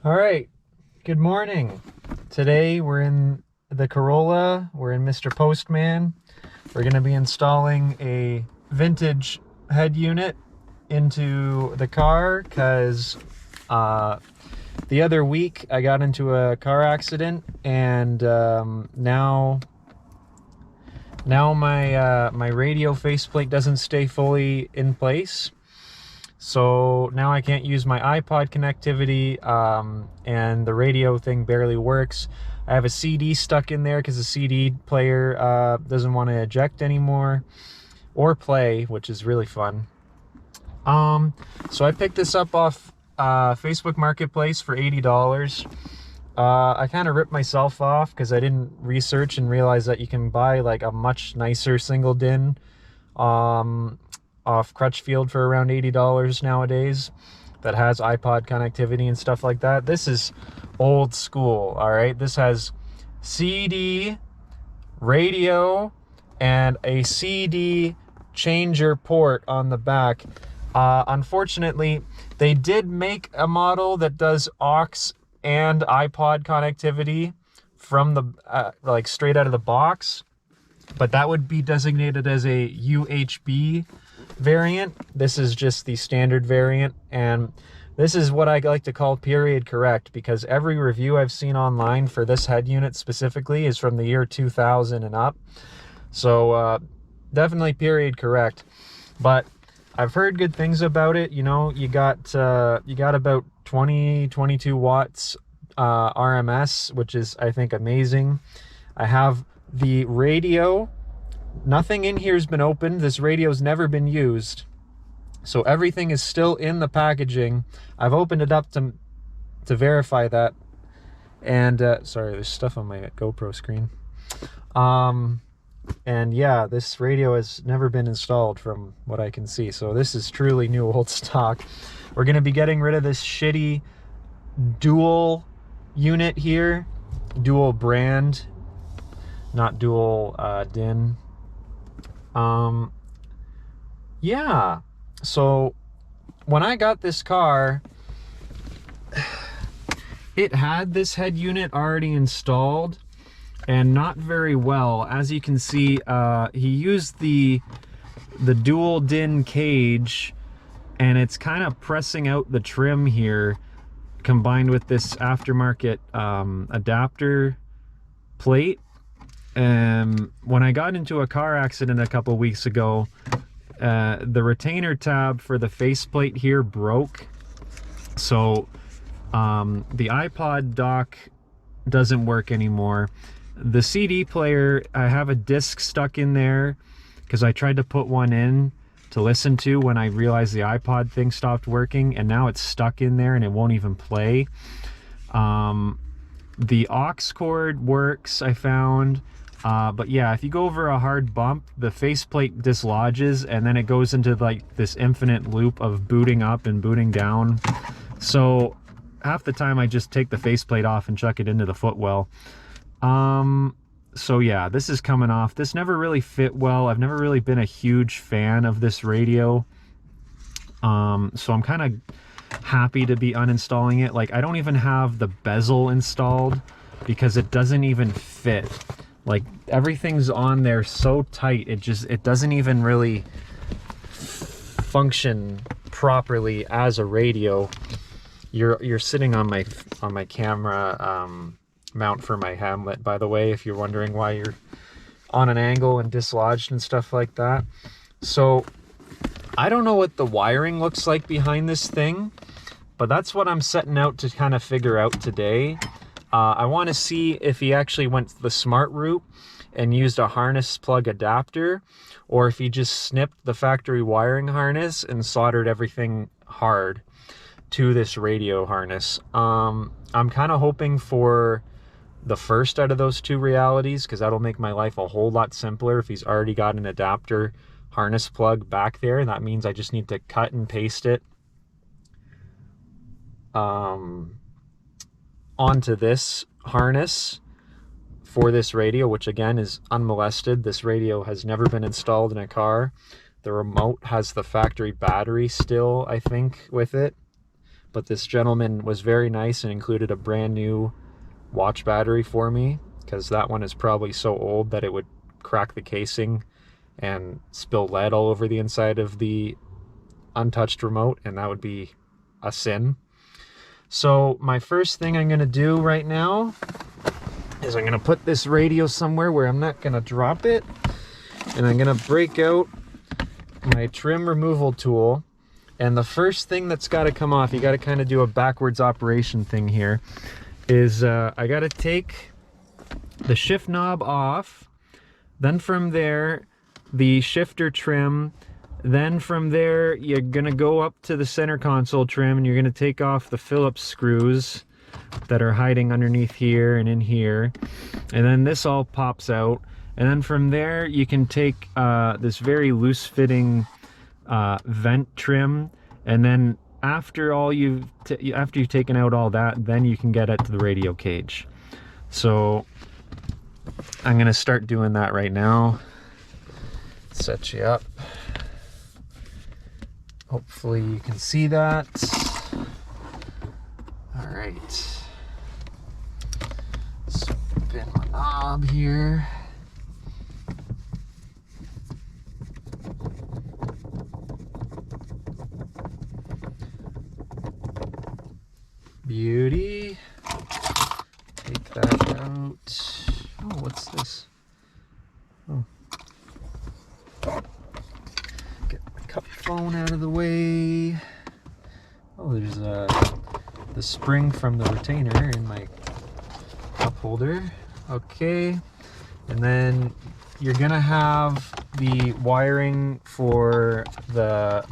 All right, good morning. Today we're in the Corolla, we're in Mr. Postman. We're gonna be installing a vintage head unit into the car because the other week I got into a car accident and now my radio faceplate doesn't stay fully in place. So now I can't use my iPod connectivity, and the radio thing barely works. I have a CD stuck in there because the CD player doesn't want to eject anymore or play, which is really fun. So I picked this up off Facebook Marketplace for $80. I kind of ripped myself off because I didn't research and realize that you can buy like a much nicer single DIN off Crutchfield for around $80 nowadays that has iPod connectivity and stuff like that. This is old school, all right? This has CD, radio, and a CD changer port on the back. Unfortunately, they did make a model that does aux and iPod connectivity from the like straight out of the box, but that would be designated as a UHB variant. This is just the standard variant, and this is what I like to call period correct, because every review I've seen online for this head unit specifically is from the year 2000 and up. So definitely period correct, but I've heard good things about it. You know, you got about 22 watts RMS, which is, I think, amazing. I have the radio. Nothing in here has been opened. This radio's never been used, so everything is still in the packaging. I've opened it up to verify that. And sorry, there's stuff on my GoPro screen. And yeah, this radio has never been installed from what I can see, so this is truly new old stock. We're going to be getting rid of this shitty dual unit here, dual brand, not dual DIN. Yeah, so when I got this car, it had this head unit already installed, and not very well. As you can see, he used the dual DIN cage, and it's kind of pressing out the trim here, combined with this aftermarket adapter plate. When I got into a car accident a couple weeks ago, the retainer tab for the faceplate here broke. So the iPod dock doesn't work anymore. The CD player, I have a disc stuck in there because I tried to put one in to listen to when I realized the iPod thing stopped working, and now it's stuck in there and it won't even play. The aux cord works, I found. But yeah, if you go over a hard bump, the faceplate dislodges, and then it goes into like this infinite loop of booting up and booting down. So half the time I just take the faceplate off and chuck it into the footwell. So yeah, this is coming off. This never really fit well. I've never really been a huge fan of this radio. So I'm kind of happy to be uninstalling it. Like, I don't even have the bezel installed because it doesn't even fit. Like, everything's on there so tight, it doesn't even really function properly as a radio. You're sitting on my camera mount for my Hamlet, by the way, if you're wondering why you're on an angle and dislodged and stuff like that. So I don't know what the wiring looks like behind this thing, but that's what I'm setting out to kind of figure out today. I want to see if he actually went the smart route and used a harness plug adapter, or if he just snipped the factory wiring harness and soldered everything hard to this radio harness. I'm kind of hoping for the first out of those two realities, because that'll make my life a whole lot simpler. If he's already got an adapter harness plug back there, that means I just need to cut and paste it onto this harness for this radio, which again is unmolested. This radio has never been installed in a car. The remote has the factory battery still, I think, with it, but this gentleman was very nice and included a brand new watch battery for me, because that one is probably so old that it would crack the casing and spill lead all over the inside of the untouched remote, and that would be a sin. So my first thing I'm going to do right now is I'm going to put this radio somewhere where I'm not going to drop it, and I'm going to break out my trim removal tool. And the first thing that's got to come off, you got to kind of do a backwards operation thing here, is I got to take the shift knob off, then from there the shifter trim, then from there you're gonna go up to the center console trim, and you're gonna take off the Phillips screws that are hiding underneath here and in here, and then this all pops out. And then from there you can take this very loose fitting vent trim, and then after you've taken out all that, then you can get it to the radio cage. So I'm gonna start doing that right now. Set you up. Hopefully you can see that. All right. Spin my knob here. Beauty. Take that out. Oh, what's this? Oh. Get my cup phone out of the way. Oh, there's the spring from the retainer in my cup holder. Okay. And then you're gonna have the wiring for the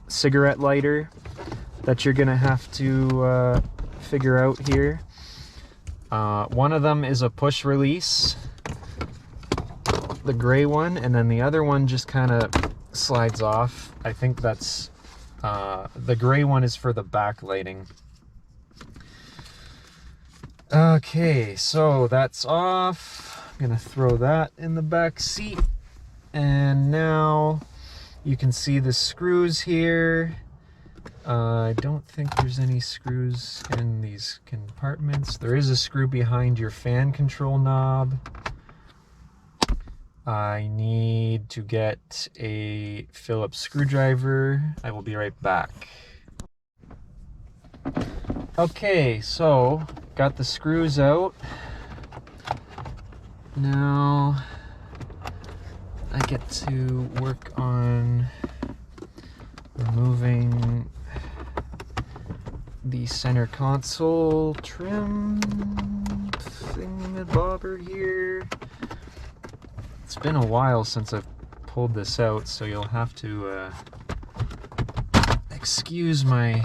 cigarette lighter that you're gonna have to figure out here. One of them is a push release, the gray one, and then the other one just kind of slides off. I think that's the gray one is for the backlighting. Okay, so that's off. I'm gonna throw that in the back seat, and now you can see the screws here. I don't think there's any screws in these compartments. There is a screw behind your fan control knob. I need to get a Phillips screwdriver. I will be right back. Okay, so got the screws out. Now I get to work on removing the center console trim thingamabobber here. It's been a while since I've pulled this out, so you'll have to excuse my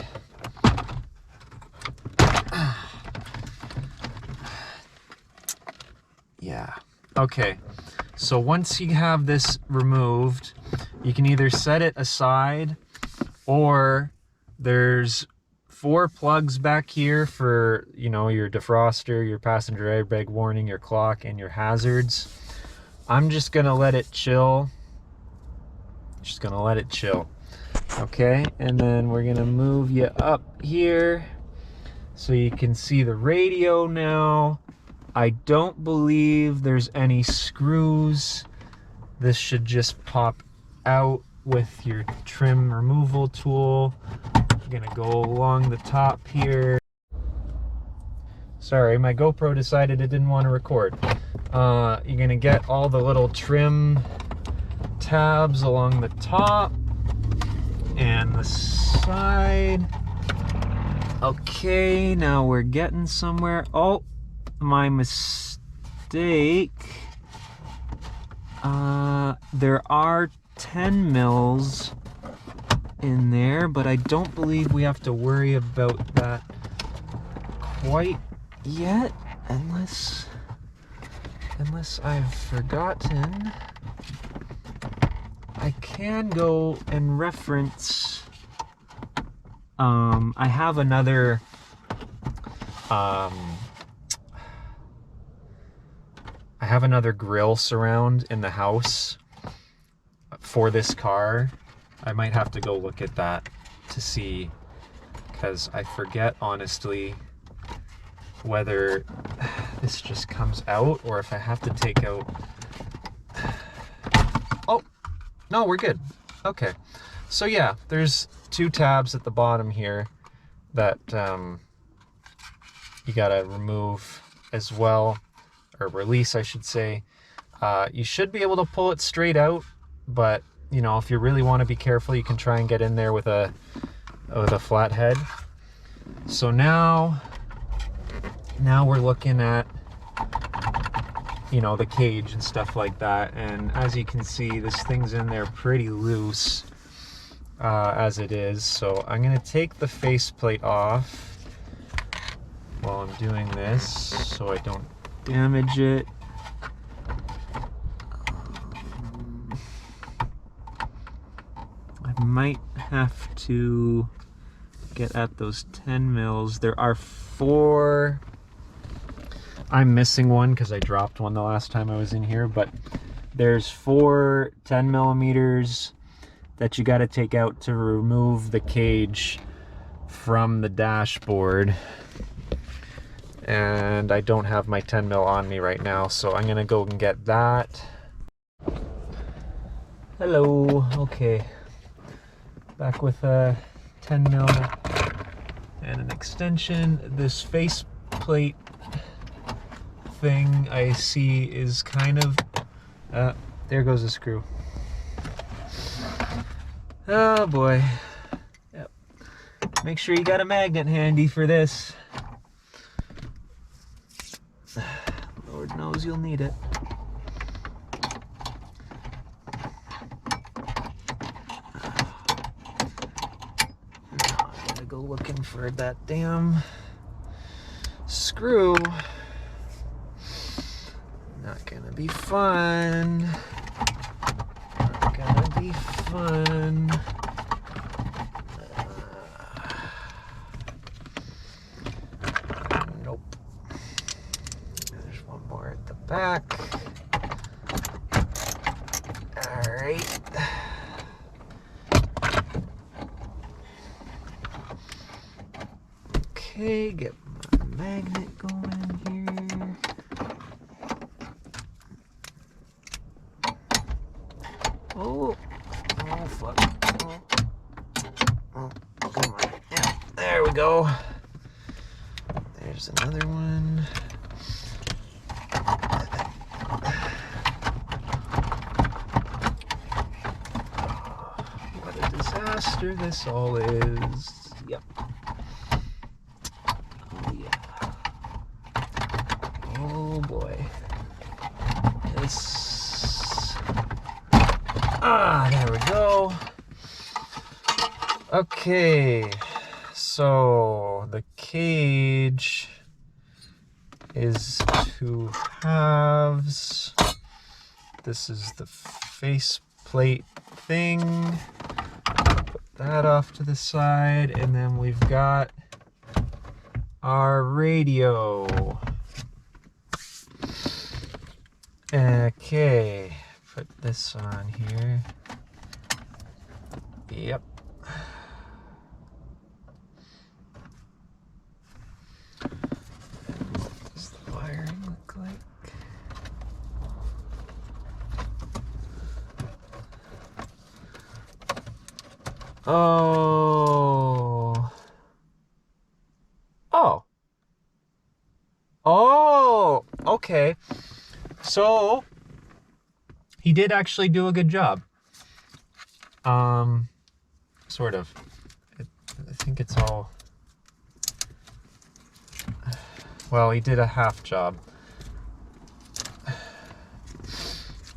yeah. Okay, so once you have this removed, you can either set it aside, or there's 4 plugs back here for, you know, your defroster, your passenger airbag warning, your clock, and your hazards. I'm just gonna let it chill. Okay, and then we're gonna move you up here so you can see the radio now. I don't believe there's any screws. This should just pop out with your trim removal tool. I'm gonna go along the top here. Sorry, my GoPro decided it didn't want to record. You're gonna get all the little trim tabs along the top and the side. Okay, now we're getting somewhere. Oh, my mistake. There are 10 mils in there, but I don't believe we have to worry about that quite yet, unless I've forgotten. I can go and reference. I have another grill surround in the house for this car. I might have to go look at that to see, because I forget honestly whether this just comes out or if I have to take out. Oh, no, we're good. Okay. So yeah, there's 2 tabs at the bottom here that you gotta remove as well, or release, I should say. You should be able to pull it straight out, but you know, if you really want to be careful, you can try and get in there with a flat head. So now we're looking at, you know, the cage and stuff like that. And as you can see, this thing's in there pretty loose as it is. So I'm gonna take the faceplate off while I'm doing this so I don't damage it. I might have to get at those 10 mils. There are 4. I'm missing one because I dropped one the last time I was in here, but there's 4 10 millimeters that you got to take out to remove the cage from the dashboard. And I don't have my 10 mil on me right now, so I'm gonna go and get that. Hello. Okay, back with a 10 mil and an extension. This faceplate thing I see is kind of there goes a screw. Oh boy. Yep. Make sure you got a magnet handy for this. Lord knows you'll need it. Now I gotta go looking for that damn screw. Not gonna be fun. Not gonna be fun. Nope. There's one more at the back. All right. Okay, get my magnet going here. Oh, oh fuck. Oh, come on. Yeah, there we go. There's another one. What a disaster this all is. Yep. Oh yeah. Oh boy. This. Ah, there we go. Okay, so the cage is 2 halves. This is the faceplate thing. Put that off to the side, and then we've got our radio. Okay. Put this on here. Yep. What does the wiring look like? Oh. Oh. Oh. Okay. So he did actually do a good job. Sort of. I think it's all... Well, he did a half job.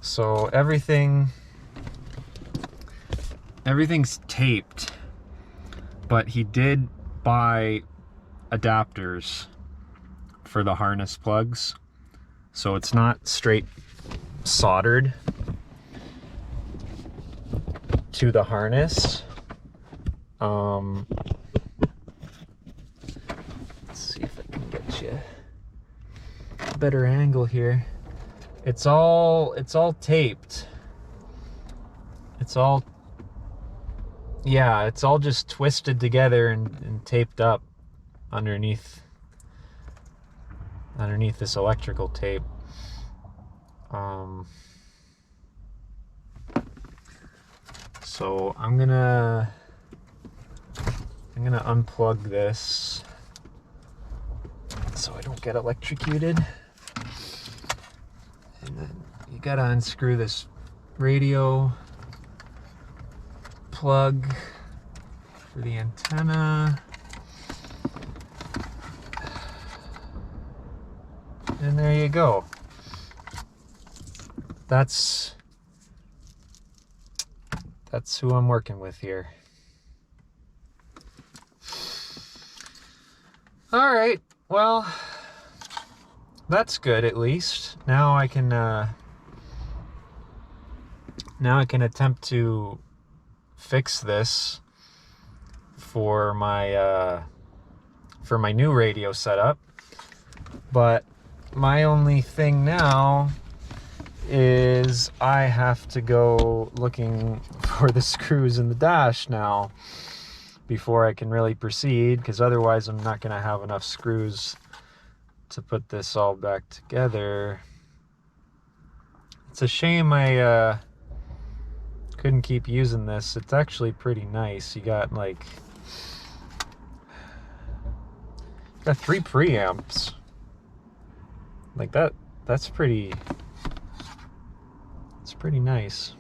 So everything's taped, but he did buy adapters for the harness plugs. So it's not straight soldered to the harness. Let's see if I can get you a better angle here. It's all taped. it's all, yeah, it's all just twisted together and taped up underneath this electrical tape. So I'm gonna unplug this so I don't get electrocuted. And then you gotta unscrew this radio plug for the antenna. And there you go. That's who I'm working with here. All right, well, that's good at least. Now I can attempt to fix this for my new radio setup. But my only thing now is I have to go looking for the screws in the dash now before I can really proceed, because otherwise I'm not going to have enough screws to put this all back together. It's a shame I couldn't keep using this. It's actually pretty nice. You got like 3 preamps. Like that's pretty nice.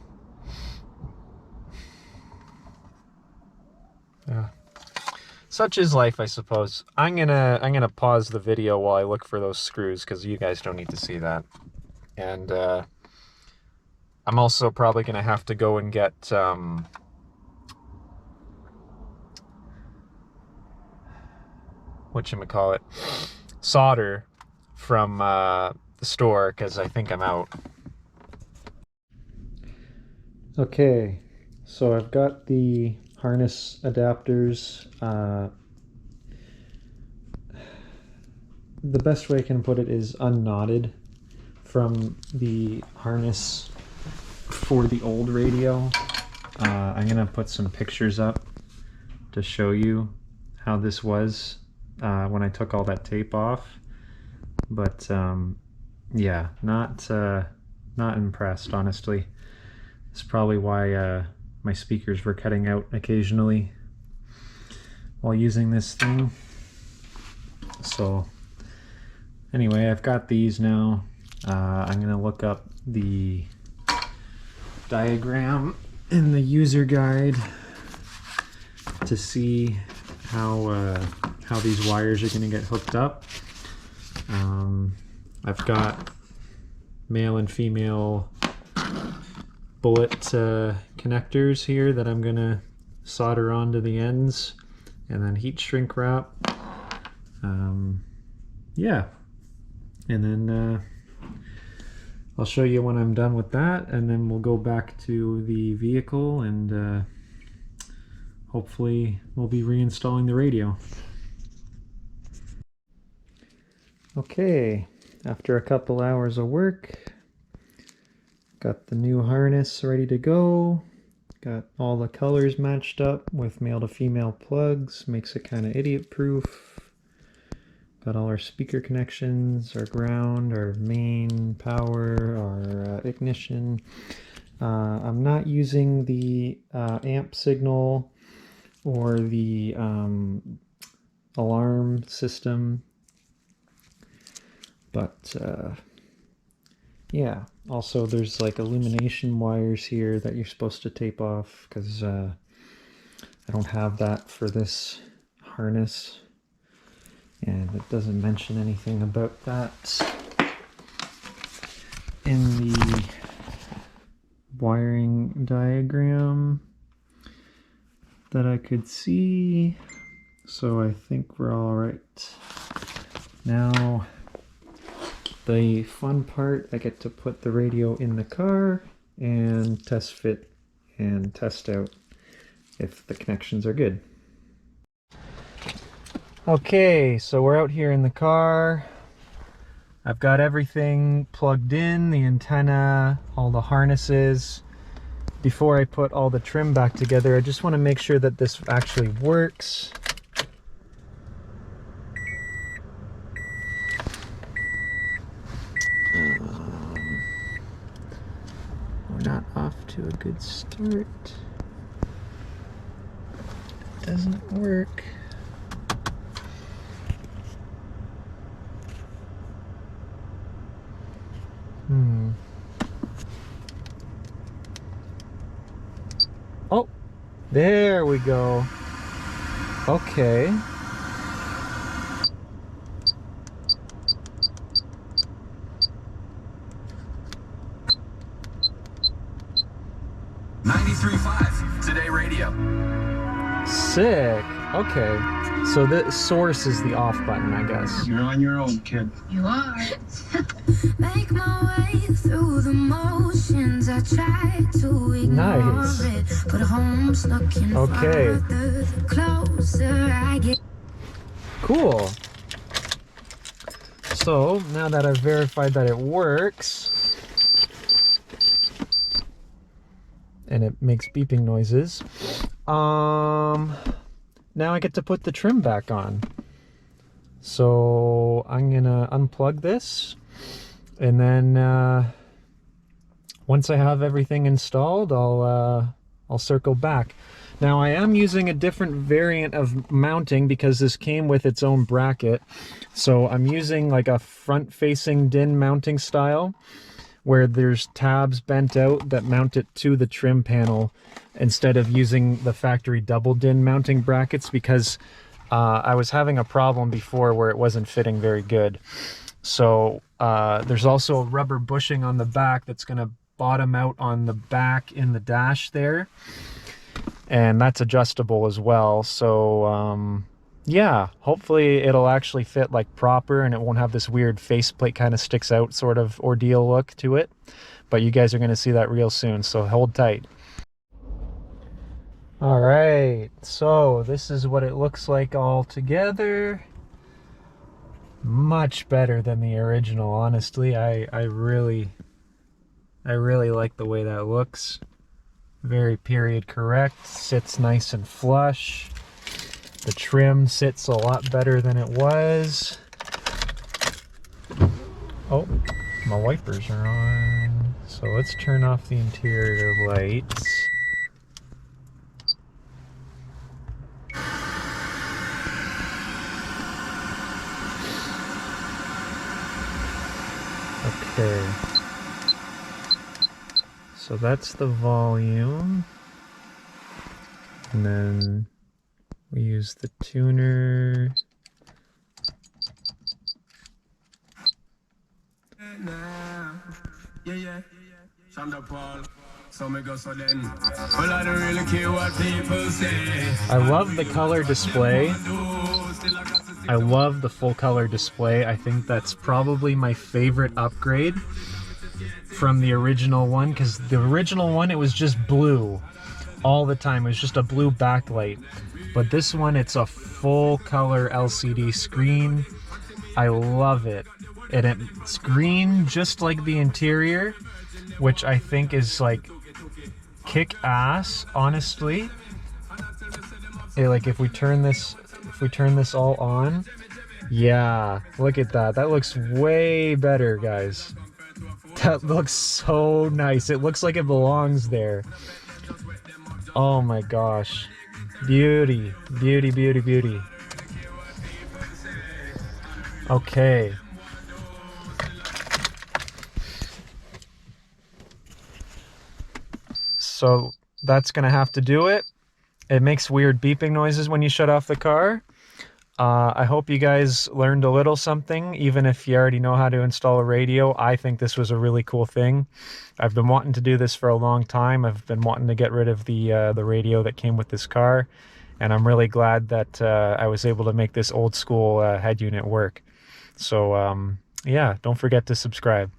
Yeah. Such is life, I suppose. I'm gonna pause the video while I look for those screws, because you guys don't need to see that. And I'm also probably gonna have to go and get whatchamacallit, solder from the store, because I think I'm out. Okay, so I've got the harness adapters. The best way I can put it is unknotted from the harness for the old radio. I'm gonna put some pictures up to show you how this was when I took all that tape off. But yeah, not impressed, honestly. It's probably why my speakers were cutting out occasionally while using this thing. So anyway, I've got these now. I'm gonna look up the diagram in the user guide to see how these wires are gonna get hooked up. I've got male and female bullet connectors here that I'm gonna solder onto the ends and then heat shrink wrap. Yeah, and then I'll show you when I'm done with that, and then we'll go back to the vehicle and hopefully we'll be reinstalling the radio. Okay, after a couple hours of work, got the new harness ready to go. Got all the colors matched up with male to female plugs, makes it kind of idiot proof. Got all our speaker connections, our ground, our main power, our ignition. I'm not using the amp signal or the alarm system, but yeah, also there's like illumination wires here that you're supposed to tape off, because I don't have that for this harness, and it doesn't mention anything about that in the wiring diagram that I could see. So I think we're all right. Now the fun part, I get to put the radio in the car and test fit and test out if the connections are good. Okay, so we're out here in the car. I've got everything plugged in, the antenna, all the harnesses. before I put all the trim back together, I just want to make sure that this actually works. We're not off to a good start. It doesn't work. Oh, there we go. Okay. Today radio. Sick. Okay. So the source is the off button, I guess. You're on your own, kid. You are. Make my way through the motions. I try to ignore it, but home's looking farther the closer I get. Cool. So now that I've verified that it works, and it makes beeping noises, now I get to put the trim back on. So I'm gonna unplug this, and then once I have everything installed, I'll circle back. Now I am using a different variant of mounting because this came with its own bracket. So I'm using like a front-facing DIN mounting style, where there's tabs bent out that mount it to the trim panel instead of using the factory double DIN mounting brackets, because I was having a problem before where it wasn't fitting very good. So there's also a rubber bushing on the back that's going to bottom out on the back in the dash there, and that's adjustable as well. So yeah, hopefully it'll actually fit like proper and it won't have this weird faceplate kind of sticks out sort of ordeal look to it. But you guys are going to see that real soon, so hold tight. All right, so this is what it looks like all together. Much better than the original, honestly. I really like the way that looks. Very period correct, sits nice and flush. The trim sits a lot better than it was. Oh, my wipers are on. So let's turn off the interior lights. Okay. So that's the volume. And then we use the tuner. I love the color display. I love the full color display. I think that's probably my favorite upgrade from the original one, because the original one, it was just blue all the time. It was just a blue backlight. But this one, it's a full color LCD screen. I love it. And it's green just like the interior, which I think is like kick ass, honestly. Like if we turn this all on, yeah, look at that. That looks way better, guys. That looks so nice. It looks like it belongs there. Oh my gosh. Beauty, beauty, beauty, beauty. Okay. So that's gonna have to do it. It makes weird beeping noises when you shut off the car. I hope you guys learned a little something, even if you already know how to install a radio. I think this was a really cool thing. I've been wanting to do this for a long time. I've been wanting to get rid of the radio that came with this car, and I'm really glad that I was able to make this old school head unit work. So yeah, don't forget to subscribe.